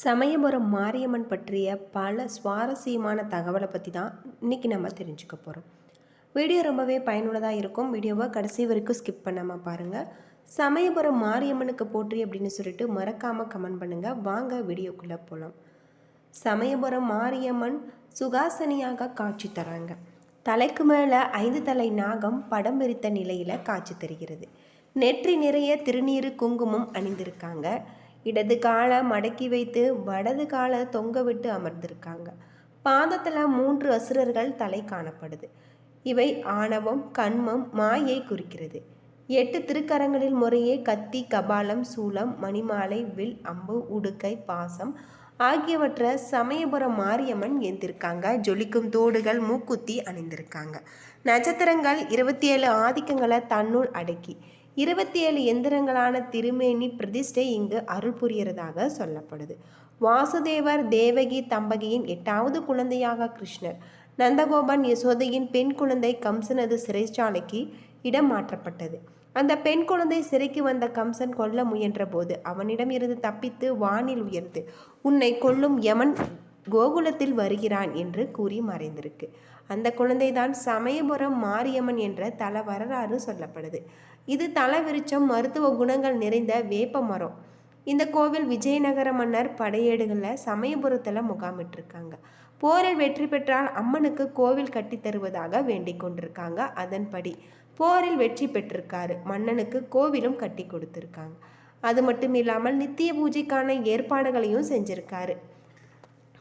சமயபுரம் மாரியம்மன் பற்றிய பல சுவாரஸ்யமான தகவலை பற்றி தான் இன்றைக்கி நம்ம தெரிஞ்சுக்க போகிறோம். வீடியோ ரொம்பவே பயனுள்ளதாக இருக்கும். வீடியோவை கடைசி வரைக்கும் ஸ்கிப் பண்ணாமல் பாருங்கள். சமயபுரம் மாரியம்மனுக்கு போற்றி அப்படின்னு சொல்லிட்டு மறக்காமல் கமெண்ட் பண்ணுங்கள். வாங்க வீடியோக்குள்ளே போகலாம். சமயபுரம் மாரியம்மன் சுகாசனியாக காட்சி தராங்க. தலைக்கு மேலே 5 தலை நாகம் படம் விரித்த நிலையில் காட்சி தருகிறது. நெற்றி நிறைய திருநீறு குங்குமம் அணிந்திருக்காங்க. இடது காலை மடக்கி வைத்து வடது காலை தொங்க விட்டு அமர்ந்திருக்காங்க. பாதத்தில் 3 அசுரர்கள் தலை காணப்படுது. இவை ஆணவம், கண்மம், மாயை குறிக்கிறது. 8 திருக்கரங்களில் முறையே கத்தி, கபாலம், சூலம், மணிமாலை, வில், அம்பு, உடுக்கை, பாசம் ஆகியவற்றை சமயபுரம் மாரியம்மன் ஏந்திருக்காங்க. ஜொலிக்கும் தோடுகள், மூக்குத்தி அணிந்திருக்காங்க. நட்சத்திரங்கள் 27 ஆதிக்கங்களை தன்னுள் அடக்கி 27 எந்திரங்களான திருமேனி பிரதிஷ்டை இங்கு அருள் புரியறதாக சொல்லப்படுது. வாசுதேவர் தேவகி தம்பதியின் 8வது குழந்தையாக கிருஷ்ணர், நந்தகோபன் யசோதையின் பெண் குழந்தை கம்சனது சிறைச்சாலைக்கு இடம் மாற்றப்பட்டது. அந்த பெண் குழந்தை சிறைக்கு வந்த கம்சன் கொல்ல முயன்ற போது அவனிடம் இருந்து தப்பித்து வானில் உயர்ந்து உன்னை கொல்லும் யமன் கோகுலத்தில் வருகிறான் என்று கூறி மறைந்திருக்கு. அந்த குழந்தைதான் சமயபுரம் மாரியம்மன் என்ற தல வரலாறு சொல்லப்படுது. இது தல விருட்சம், மருத்துவ குணங்கள் நிறைந்த வேப்ப மரம். இந்த கோவில் விஜயநகர மன்னர் படையேடுகளில் சமயபுரத்தில் முகாமிட்டிருக்காங்க. போரில் வெற்றி பெற்றால் அம்மனுக்கு கோவில் கட்டி தருவதாக வேண்டிக் கொண்டிருக்காங்க. அதன்படி போரில் வெற்றி பெற்றிருக்காரு. மன்னனுக்கு கோவிலும் கட்டி கொடுத்துருக்காங்க. அது மட்டும் இல்லாமல் நித்திய பூஜைக்கான ஏற்பாடுகளையும் செஞ்சிருக்காரு.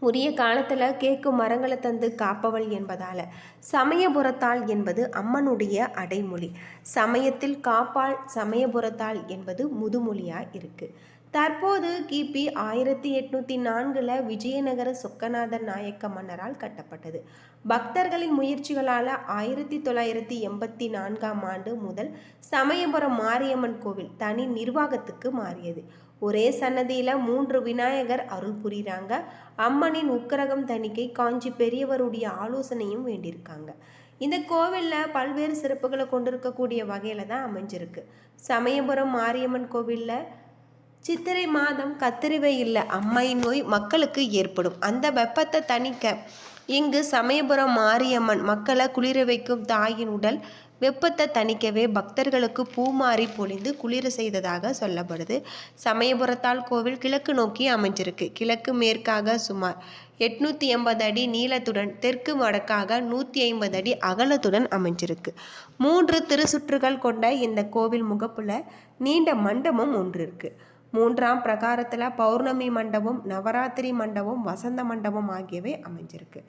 உரிய காலத்தில் கேட்கும் மரங்களை தந்து காப்பவள் என்பதால் சமயபுரத்தாள் என்பது அம்மனுடைய அடைமொழி. சமயத்தில் காப்பாள் சமயபுரத்தாள் என்பது முதுமொழியாக இருக்குது. தற்போது கிபி 1804 விஜயநகர சொக்கநாதர் நாயக்க மன்னரால் கட்டப்பட்டது. பக்தர்களின் முயற்சிகளால் 1984 முதல் சமயபுரம் மாரியம்மன் கோவில் தனி நிர்வாகத்துக்கு மாறியது. ஒரே சன்னதியில் 3 விநாயகர் அருள் புரிகிறாங்க. அம்மனின் உக்கிரகம் தணிக்கை காஞ்சி பெரியவருடைய ஆலோசனையும் வேண்டியிருக்காங்க. இந்த கோவிலில் பல்வேறு சிறப்புகளை கொண்டிருக்கக்கூடிய வகையில் தான் அமைஞ்சிருக்கு. சமயபுரம் மாரியம்மன் கோவிலில் சித்திரை மாதம் கத்திரி வெயிலில் அம்மை நோய் மக்களுக்கு ஏற்படும். அந்த வெப்பத்தை தணிக்க இங்கு சமயபுரம் மாரியம்மன் மக்களை குளிர வைக்கும் தாயின் உடல் வெப்பத்தை தணிக்கவே பக்தர்களுக்கு பூமாரி பொழிந்து குளிர செய்ததாக சொல்லப்படுது. சமயபுரத்தாள் கோவில் கிழக்கு நோக்கி அமைஞ்சிருக்கு. கிழக்கு மேற்காக சுமார் 880 அடி நீளத்துடன் தெற்கு வடக்காக 150 அடி அகலத்துடன் அமைஞ்சிருக்கு. 3 திருச்சுற்றுகள் கொண்ட இந்த கோவில் முகப்புல நீண்ட மண்டபம் ஒன்று இருக்கு. 3ஆம் பிரகாரத்தில் பௌர்ணமி மண்டபம், நவராத்திரி மண்டபம், வசந்த மண்டபம் ஆகியவை அமைஞ்சிருக்கு.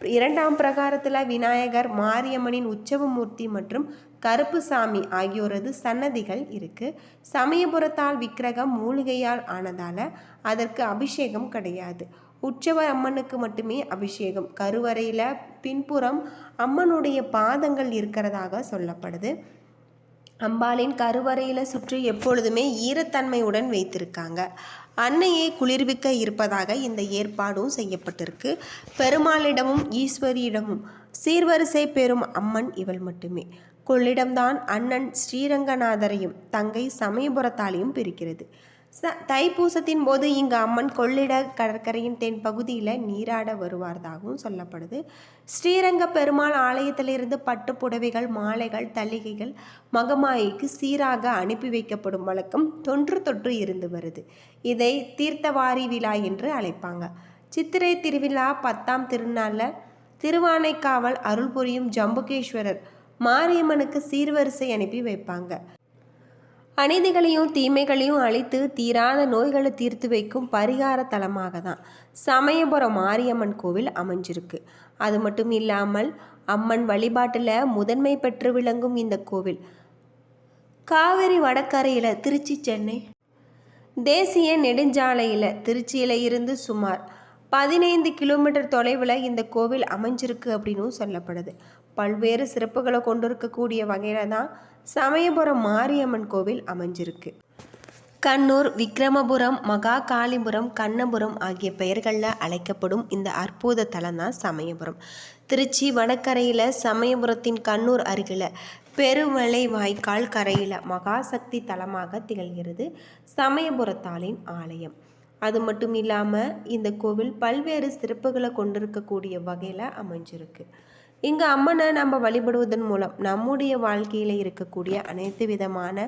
2ஆம் பிரகாரத்தில் விநாயகர், மாரியம்மனின் உற்சவமூர்த்தி மற்றும் கருப்புசாமி ஆகியோரது சன்னதிகள் இருக்கு. சமயபுரத்தால் விக்கிரகம் மூலிகையால் ஆனதால அதற்கு அபிஷேகம் கிடையாது. உற்சவ அம்மனுக்கு மட்டுமே அபிஷேகம். கருவறையில் பின்புறம் அம்மனுடைய பாதங்கள் இருக்கிறதாக சொல்லப்படுது. அம்பாளின் கருவறையில் சுற்றி எப்பொழுதுமே ஈரத்தன்மையுடன் வைத்திருக்காங்க. அன்னையை குளிர்விக்க இருப்பதாக இந்த ஏற்பாடும் செய்யப்பட்டிருக்கு. பெருமாளிடமும் ஈஸ்வரியிடமும் சீர்வரிசை பெறும் அம்மன் இவள் மட்டுமே. கொள்ளிடம்தான் அண்ணன் ஸ்ரீரங்கநாதரையும் தங்கை சமயபுரத்தாலையும் பிரிக்கிறது. தைப்பூசத்தின் போது இங்கு அம்மன் கொள்ளிட கடற்கரையின் தென் பகுதியில் நீராட வருவார்தாகவும் சொல்லப்படுது. ஸ்ரீரங்க பெருமாள் ஆலயத்திலிருந்து பட்டு புடவைகள், மாலைகள், தளிகைகள் மகமாயிக்கு சீராக அனுப்பி வைக்கப்படும் வழக்கம் தொன்று இருந்து வருது. இதை தீர்த்தவாரி விழா என்று அழைப்பாங்க. சித்திரை திருவிழா 10ஆம் திருநாளில் திருவானைக்காவல் அருள் புரியும் ஜம்புகேஸ்வரர் மாரியம்மனுக்கு சீர்வரிசை அனுப்பி வைப்பாங்க. அநீதிகளையும் தீமைகளையும் அழித்து தீராத நோய்களை தீர்த்து வைக்கும் பரிகார தலமாக தான் சமயபுரம் மாரியம்மன் கோவில் அமைஞ்சிருக்கு. அது மட்டும் இல்லாமல் அம்மன் வழிபாட்டில் முதன்மை பெற்று விளங்கும் இந்த கோவில் காவிரி வடகரையில் திருச்சி சென்னை தேசிய நெடுஞ்சாலையில் திருச்சியில் இருந்து சுமார் 15 கிலோமீட்டர் தொலைவில் இந்த கோவில் அமைஞ்சிருக்கு அப்படின்னும் சொல்லப்படுது. பல்வேறு சிறப்புகளை கொண்டிருக்கக்கூடிய வகையில் தான் சமயபுரம் மாரியம்மன் கோவில் அமைஞ்சிருக்கு. கண்ணூர், விக்ரமபுரம், மகா காளிபுரம், கண்ணபுரம் ஆகிய பெயர்களில் அழைக்கப்படும் இந்த அற்புத தலம் தான் சமயபுரம். திருச்சி வடகரையில் சமயபுரத்தின் கண்ணூர் அருகில் பெருமலை வாய்க்கால் கரையில் மகாசக்தி தலமாக திகழ்கிறது சமயபுரத்தாளின் ஆலயம். அது மட்டும் இல்லாமல் இந்த கோவில் பல்வேறு சிறப்புகளை கொண்டிருக்கக்கூடிய வகையில் அமைஞ்சிருக்கு. இங்கே அம்மனை நம்ம வழிபடுவதன் மூலம் நம்முடைய வாழ்க்கையில் இருக்கக்கூடிய அனைத்து விதமான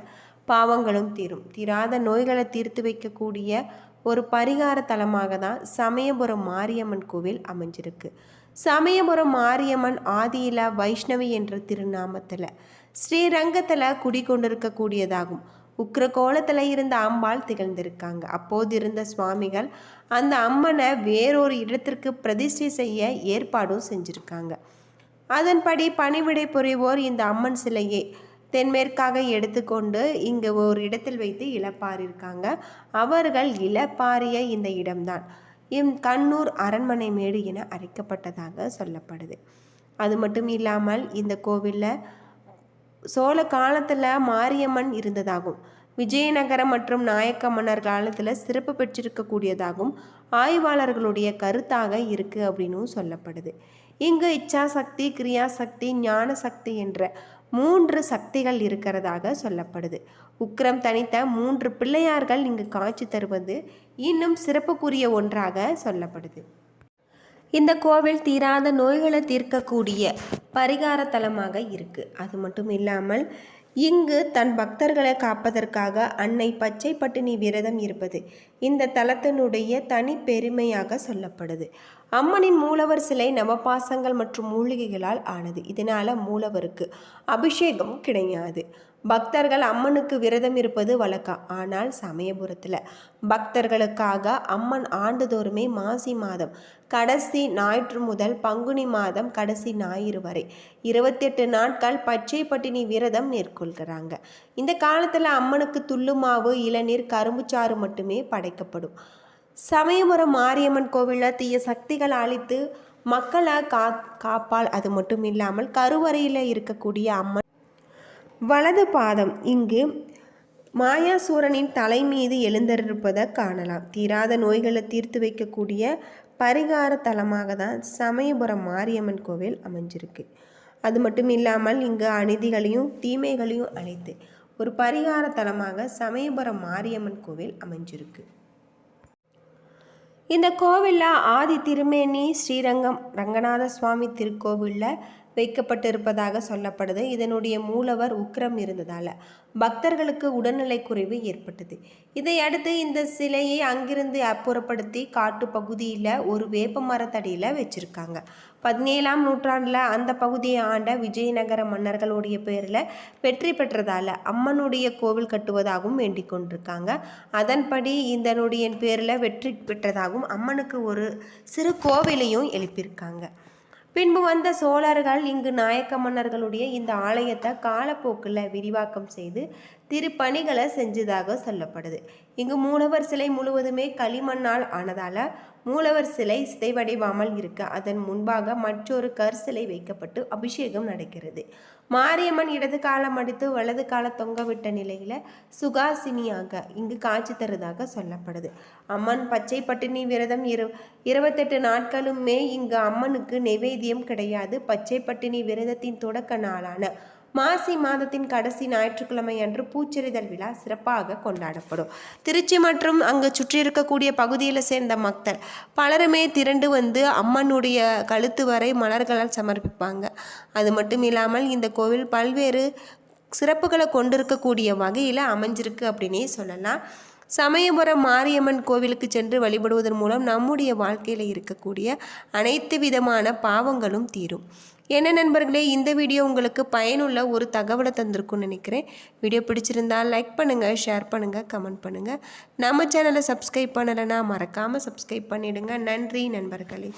பாவங்களும் தீரும். தீராத நோய்களை தீர்த்து வைக்கக்கூடிய ஒரு பரிகார தலமாக தான் சமயபுரம் மாரியம்மன் கோவில் அமைஞ்சிருக்கு. சமயபுரம் மாரியம்மன் ஆதியில வைஷ்ணவி என்ற திருநாமத்தில் ஸ்ரீரங்கத்தில் குடிக்கொண்டிருக்கக்கூடியதாகும். உக்கிர கோலத்தில் இருந்த அம்பாள் திகழ்ந்திருக்காங்க. அப்போது இருந்த சுவாமிகள் அந்த அம்மனை வேறொரு இடத்திற்கு பிரதிஷ்டை செய்ய ஏற்பாடும் செஞ்சுருக்காங்க. அதன்படி பணிவிடை புரிவோர் இந்த அம்மன் சிலையை தென்மேற்காக எடுத்துக்கொண்டு இங்கே ஒரு இடத்தில் வைத்து இளப்பாரிருக்காங்க. அவர்கள் இளப்பாரிய இந்த இடம்தான் கண்ணூர் அரண்மனை மேடு என அழைக்கப்பட்டதாக சொல்லப்படுது. அது மட்டும் இல்லாமல் இந்த கோவிலில் சோழ காலத்தில் மாரியம்மன் இருந்ததாகும். விஜயநகரம் மற்றும் நாயக்க மன்னர் காலத்தில் சிறப்பு பெற்றிருக்கக்கூடியதாகவும் ஆய்வாளர்களுடைய கருத்தாக இருக்குது அப்படின்னும் சொல்லப்படுது. இங்கு இச்சாசக்தி, கிரியாசக்தி, ஞான சக்தி என்ற 3 சக்திகள் இருக்கிறதாக சொல்லப்படுது. உக்கிரம் தனித்த 3 பிள்ளையார்கள் இங்கு காட்சி தருவது இன்னும் சிறப்புக்குரிய ஒன்றாக சொல்லப்படுது. இந்த கோவில் தீராத நோய்களை தீர்க்கக்கூடிய பரிகார தலமாக இருக்குது. அது மட்டும் இல்லாமல் இங்கு தன் பக்தர்களை காப்பதற்காக அன்னை பச்சை பட்டினி விரதம் இருப்பது இந்த தலத்தினுடைய தனி பெருமையாக சொல்லப்படுது. அம்மனின் மூலவர் சிலை நவபாசங்கள் மற்றும் மூலிகைகளால் ஆனது. இதனால் மூலவருக்கு அபிஷேகம் கிடையாது. பக்தர்கள் அம்மனுக்கு விரதம் இருப்பது வழக்கம். ஆனால் சமயபுரத்தில் பக்தர்களுக்காக அம்மன் ஆண்டுதோறுமே மாசி மாதம் கடைசி ஞாயிற்று முதல் பங்குனி மாதம் கடைசி ஞாயிறு வரை 28 நாட்கள் பச்சை பட்டினி விரதம் மேற்கொள்கிறாங்க. இந்த காலத்தில் அம்மனுக்கு துள்ளுமாவு, இளநீர், கரும்புச்சாறு மட்டுமே படைக்கப்படும். சமயபுரம் மாரியம்மன் கோவிலில் தீய சக்திகள் அழித்து மக்களை காப்பால். அது மட்டும் இல்லாமல் கருவறையில் இருக்கக்கூடிய அம்மன் வலது பாதம் இங்கு மாயாசூரனின் தலை மீது எழுந்திருப்பதை காணலாம். தீராத நோய்களை தீர்த்து வைக்கக்கூடிய பரிகார தலமாக தான் சமயபுரம் மாரியம்மன் கோவில் அமைஞ்சிருக்கு. அது மட்டும் இல்லாமல் இங்கு அநீதிகளையும் தீமைகளையும் அழைத்து ஒரு பரிகார தலமாக சமயபுரம் மாரியம்மன் கோவில் அமைஞ்சிருக்கு. இந்த கோவிலில் ஆதி திருமேனி ஸ்ரீரங்கம் ரங்கநாத சுவாமி திருக்கோவிலில் வைக்கப்பட்டிருப்பதாக சொல்லப்படுது. இதனுடைய மூலவர் உக்கிரம் இருந்ததால் பக்தர்களுக்கு உடல்நிலை குறைவு ஏற்பட்டது. இதையடுத்து இந்த சிலையை அங்கிருந்து அப்புறப்படுத்தி காட்டு பகுதியில் ஒரு வேப்ப மரத்தடியில் வச்சுருக்காங்க. 17ஆம் நூற்றாண்டில் அந்த பகுதியை ஆண்ட விஜயநகர மன்னர்களுடைய பேரில் வெற்றி பெற்றதால் அம்மனுடைய கோவில் கட்டுவதாகவும் வேண்டிக் கொண்டிருக்காங்க. அதன்படி இதனுடைய பேரில் வெற்றி பெற்றதாகவும் அம்மனுக்கு ஒரு சிறு கோவிலையும் எழுப்பியிருக்காங்க. பின்பு வந்த சோழர்கள் இங்கு நாயக்க மன்னர்களுடைய இந்த ஆலயத்தை காலப்போக்கில் விரிவாக்கம் செய்து திருப்பணிகளை செஞ்சதாக சொல்லப்படுது. இங்கு மூலவர் சிலை முழுவதுமே களிமண்ணால் ஆனதால் மூலவர் சிலை சிதைவடைவாமல் இருக்க அதன் முன்பாக மற்றொரு கற்சிலை வைக்கப்பட்டு அபிஷேகம் நடக்கிறது. மாரியம்மன் இடது காலம் அடித்து வலது கால தொங்கவிட்ட நிலையில் சுகாசினியாக இங்கு காட்சி தருவதாக சொல்லப்படுது. அம்மன் பச்சை பட்டினி விரதம் 28 நாட்களுமே இங்கு அம்மனுக்கு நைவேத்தியம் கிடையாது. பச்சை பட்டினி விரதத்தின் தொடக்க நாளான மாசி மாதத்தின் கடைசி ஞாயிற்றுக்கிழமை அன்று பூச்செறிதல் விழா சிறப்பாக கொண்டாடப்படும். திருச்சி மற்றும் அங்கு சுற்றி இருக்கக்கூடிய பகுதியில் சேர்ந்த மக்கள் பலருமே திரண்டு வந்து அம்மனுடைய கழுத்து வரை மலர்களால் சமர்ப்பிப்பாங்க. அது மட்டும் இல்லாமல் இந்த கோவில் பல்வேறு சிறப்புகளை கொண்டிருக்கக்கூடிய வகையில் அமைஞ்சிருக்கு அப்படின்னே சொல்லலாம். சமயபுரம் மாரியம்மன் கோவிலுக்கு சென்று வழிபடுவதன் மூலம் நம்முடைய வாழ்க்கையில் இருக்கக்கூடிய அனைத்து விதமான பாவங்களும் தீரும். என்ன நண்பர்களே, இந்த வீடியோ உங்களுக்கு பயனுள்ள ஒரு தகவலை தந்திருக்கும்னு நினைக்கிறேன். வீடியோ பிடிச்சிருந்தால் லைக் பண்ணுங்கள், ஷேர் பண்ணுங்கள், கமெண்ட் பண்ணுங்கள். நம்ம சேனலை சப்ஸ்கிரைப் பண்ணலைன்னா மறக்காமல் சப்ஸ்கிரைப் பண்ணிவிடுங்க. நன்றி நண்பர்களே.